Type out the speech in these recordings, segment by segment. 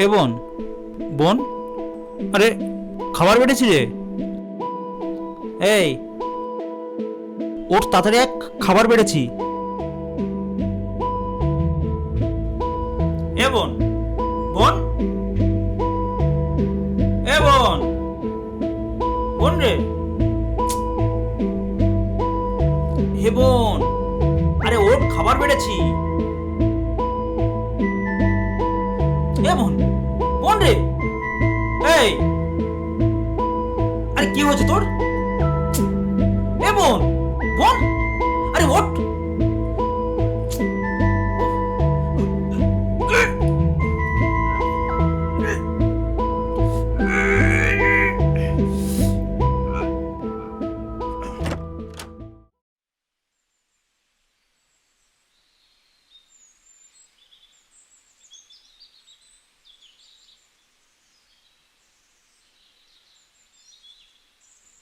এ বোন, বোন, আরে খাবার বেড়েছি রে। এই ওর তাড়াতাড়ি এক, খাবার বেড়েছি। এ বোন, বোন, এ বোন, বোন রে, হে বোন, আরে ওর খাবার বেড়েছি। এ বোন, বোন রে, এই, আরে কি হয়েছে তোর? এ বোন, বোন, আরে ওঠ।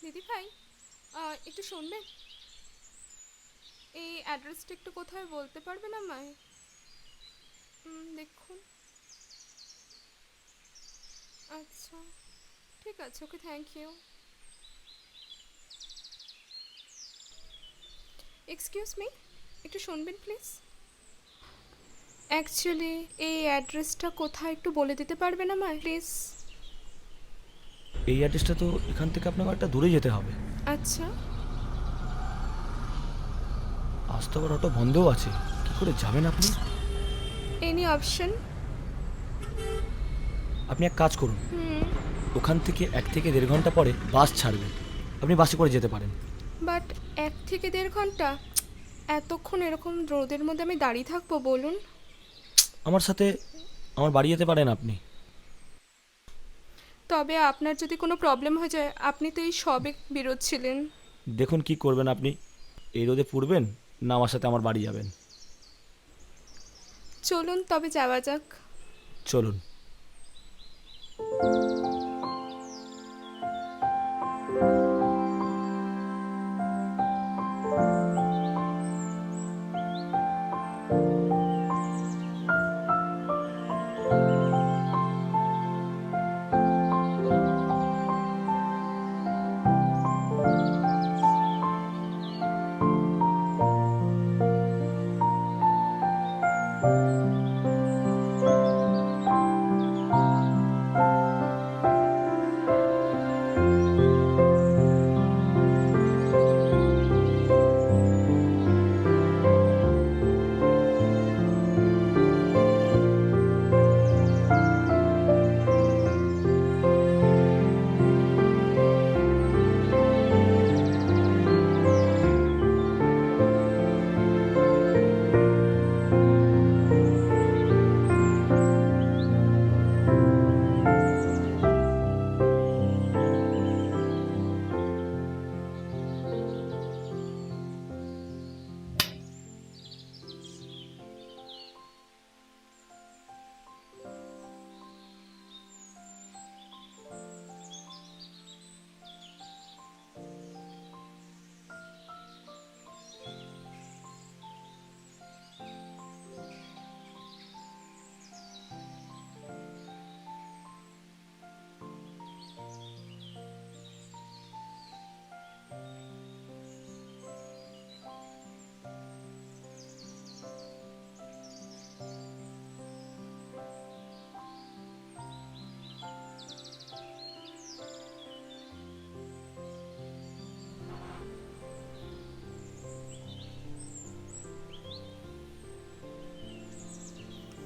দিদি ভাই, একটু শুনবেন? এই অ্যাড্রেসটা একটু কোথায় বলতে পারবেন আমায়? দেখুন। আচ্ছা, ঠিক আছে, ওকে, থ্যাংক ইউ। এক্সকিউজ মি, একটু শুনবেন প্লিজ। অ্যাকচুয়ালি এই অ্যাড্রেসটা কোথায় একটু বলে দিতে পারবেন আমায় প্লিজ? এই অ্যাড্রেসটা তো এখান থেকে আপনাকে একটা দূরে যেতে হবে। আচ্ছা। আজ তো আবার অটো বন্ধও আছে, কি করে যাবেন আপনি? Any option? আপনি এক কাজ করুন, হুম। ওখান থেকে 1 থেকে দেড় ঘন্টা পরে বাস ছাড়বে, আপনি বাসে করে যেতে পারেন। বাট 1 থেকে দেড় ঘন্টা? এতক্ষণ এরকম রোদের মধ্যে আমি দাঁড়িয়ে থাকবো বলুন? আমার সাথে আমার বাড়ি যেতে পারেন আপনি। তবে আপনার যদি কোনো প্রবলেম হয়ে যায়, আপনি তো এই সবে বেরোচ্ছিলেন। দেখুন কি করবেন আপনি, এই রোদে পুড়বেন না আমার সাথে আমার বাড়ি যাবেন? চলুন তবে যাওয়া যাক। চলুন।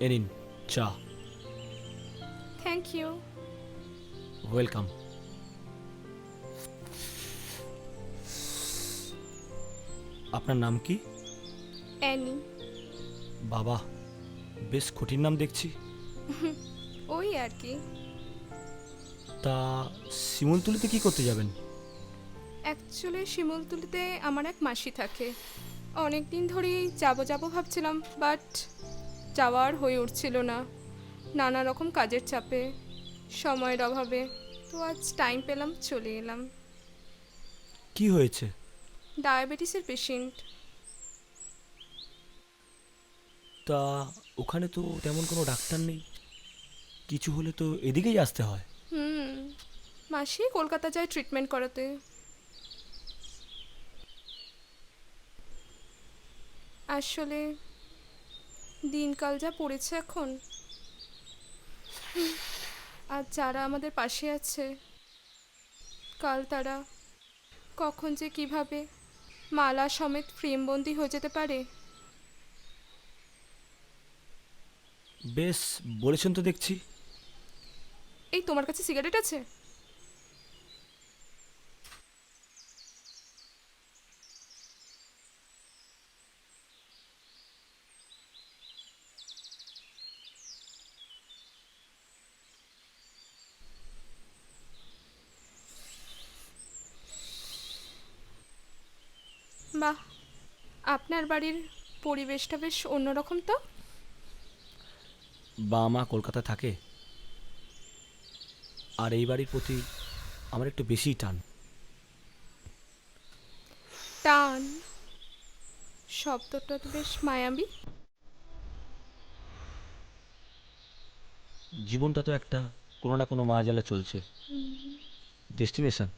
এ নিন চা। Thank you. ওয়েলকাম। আপনার নাম কি? অ্যানি। বাবা, বেশ কঠিন নাম দেখছি। ওই আর কি। তা শিমুলতলিতে কি করতে যাবেন? অ্যাকচুয়ালি শিমুলতলিতে আমার এক মাসি থাকে। অনেক দিন ধরেই যাবো যাবো ভাবছিলাম, বাট যাওয়ার হয়ে উঠছিল না, নানা রকম কাজের চাপে, সময়ের অভাবে। তো আজ টাইম পেলাম, চলে এলাম। কি হয়েছে? ডায়াবেটিসের পেশেন্ট। তা ওখানে তো তেমন কোনো ডাক্তার নেই। কিছু হলে তো এদিকেই আসতে হয়। মাসি কলকাতা যায় ট্রিটমেন্ট করাতে। আসলে দিনকাল যা পড়েছে এখন, আর যারা আমাদের পাশে আছে কাল তারা কখন যে কিভাবে মালা সমেত ফ্রেমবন্দি হয়ে যেতে পারে। বেশ বলেছেন তো দেখছি। এই তোমার কাছে সিগারেট আছে? বাহ, আপনার বাড়ির পরিবেশটা বেশ অন্যরকম তো। বাবা মা কলকাতায় থাকে, আর এই বাড়ির প্রতি আমার একটু বেশিই টান। টান শব্দটা তো বেশ মায়াবী। জীবনটা তো একটা কোনো না কোনো মায়াজালে চলছে। ডেস্টিনেশন,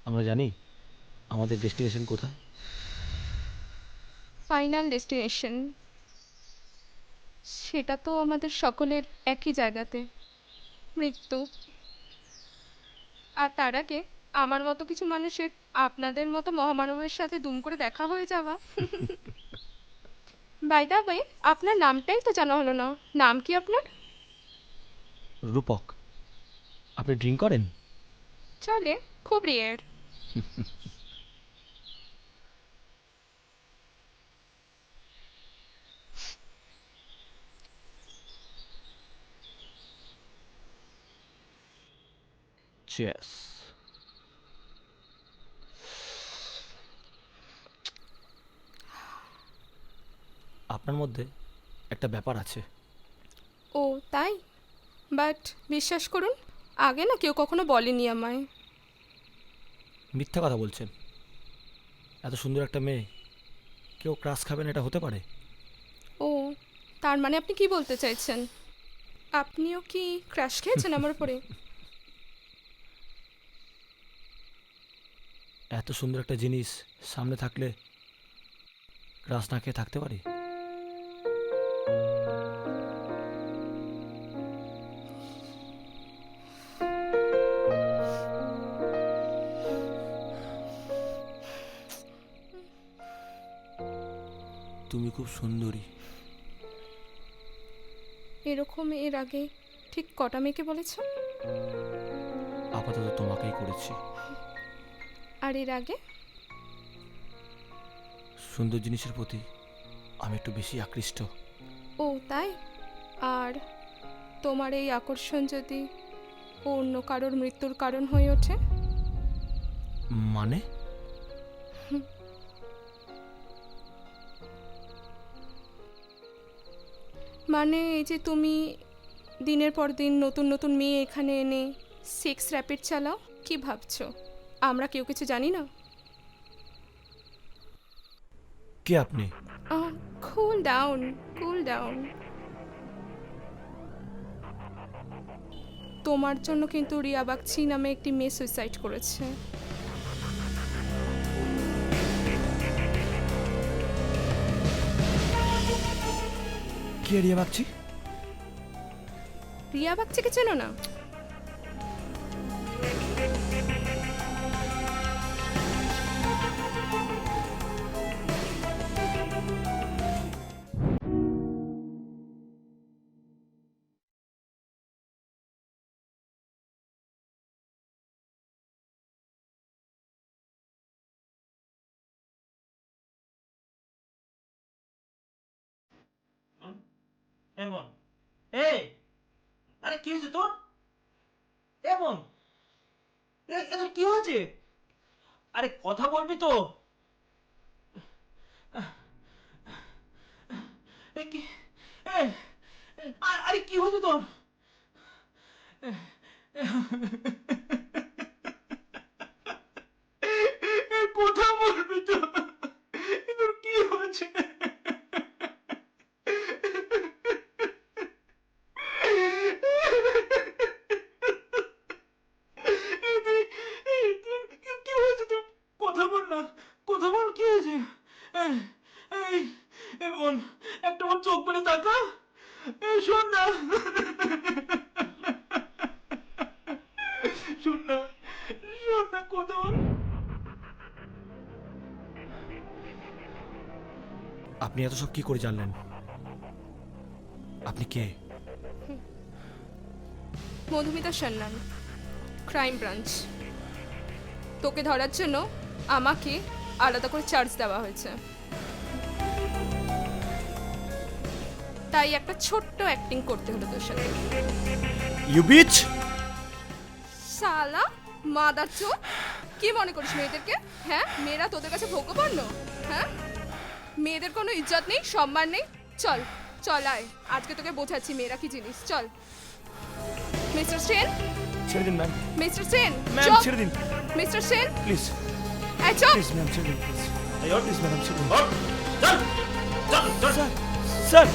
আমরা জানি আমাদের ডেস্টিনেশন কোথায়। ফাইনাল ডেস্টিনেশন, সেটা তো আমাদের সকলের একই জায়গাতে, মৃত্যু। আর তার আগে আমার মতো কিছু মানুষের আপনাদের মতো মহামানবের সাথে দুম করে দেখা হয়ে যাওয়া। বাই দা ওয়ে, আপনার নামটাই তো জানা হলো না। নাম কি আপনার? রূপক। আপনি ড্রিঙ্ক করেন? চলে, খুব রেয়ার। চেস। আপনার মধ্যে একটা ব্যাপার আছে। ও তাই? বাট বিশ্বাস করুন, আগে না কেউ কখনো বলেনি আমায়। মিথ্যা কথা বলছেন। এত সুন্দর একটা মেয়ে, কেউ ক্রাশ খাবেন এটা হতে পারে? ও, তার মানে আপনি কি বলতে চাইছেন? আপনিও কি ক্র্যাশ খেয়েছেন আমার উপরে? এত সুন্দর একটা জিনিস সামনে থাকলে ক্রাশ না খেয়ে থাকতে পারি? তুমি খুব সুন্দরী। এরকম এর আগে ঠিক কটা মেয়েকে বলেছ? আপাতত তোমাকেই করেছি। আর এর আগে? সুন্দর জিনিসের প্রতি আমি একটু বেশি আকৃষ্ট। ও তাই? আর তোমার এই আকর্ষণ যদি অন্য কারোর মৃত্যুর কারণ হয়ে ওঠে? মানে? মানে এই যে তুমি দিনের পর দিন নতুন নতুন মেয়ে এখানে এনে সেক্স র্যাপিড চালাও, কি ভাবছো আমরা কেউ কিছু জানি না? কে আপনি? Cool down, cool down. তোমার জন্য কিন্তু রিয়া বাগচি নামে একটি মেয়ে সুইসাইড করেছে। কে রিয়া বাগচি? রিয়া বাগচিকে চেনো না? এমন এই, আরে কি হয়েছে তোর? এমন তোর কি হয়েছে? আরে কথা বলবি তো? এ কি, এ, আরে কি হয়েছে তোর? কথা বলবি তো? তোর কি হয়েছে? আপনি এত সব কি করে জানলেন? আপনি কে? Madhumita Sanyal, crime branch. তোকে ধরার জন্য আমাকে আলাদা করে চার্জ দেওয়া হয়েছে, তাই একটা ছোট্ট অ্যাক্টিং করতে হলো তোর সাথে। You bitch! শালা মাদার চোদ, কি মনে করিস মেয়েদেরকে? হ্যাঁ, মেয়েরা তোদের কাছে ভোগ্যপণ্য? হ্যাঁ, মেয়েদের কোনো ইজ্জত নেই, সম্মান নেই। চল চল আয়, আজকে তোকে বোঝাচ্ছি মেয়েরা কি জিনিস। চল। মিস্টার সেন, ছেড়ে দিন ম্যাম। মিস্টার সেন, ম্যাম চুপ! ছেড়ে দিন মিস্টার সেন, প্লিজ। এই চুপ! প্লিজ ম্যাম ছেড়ে দিন প্লিজ। প্লিজ ম্যাডাম ছেড়ে দিন। চল চল চল স্যার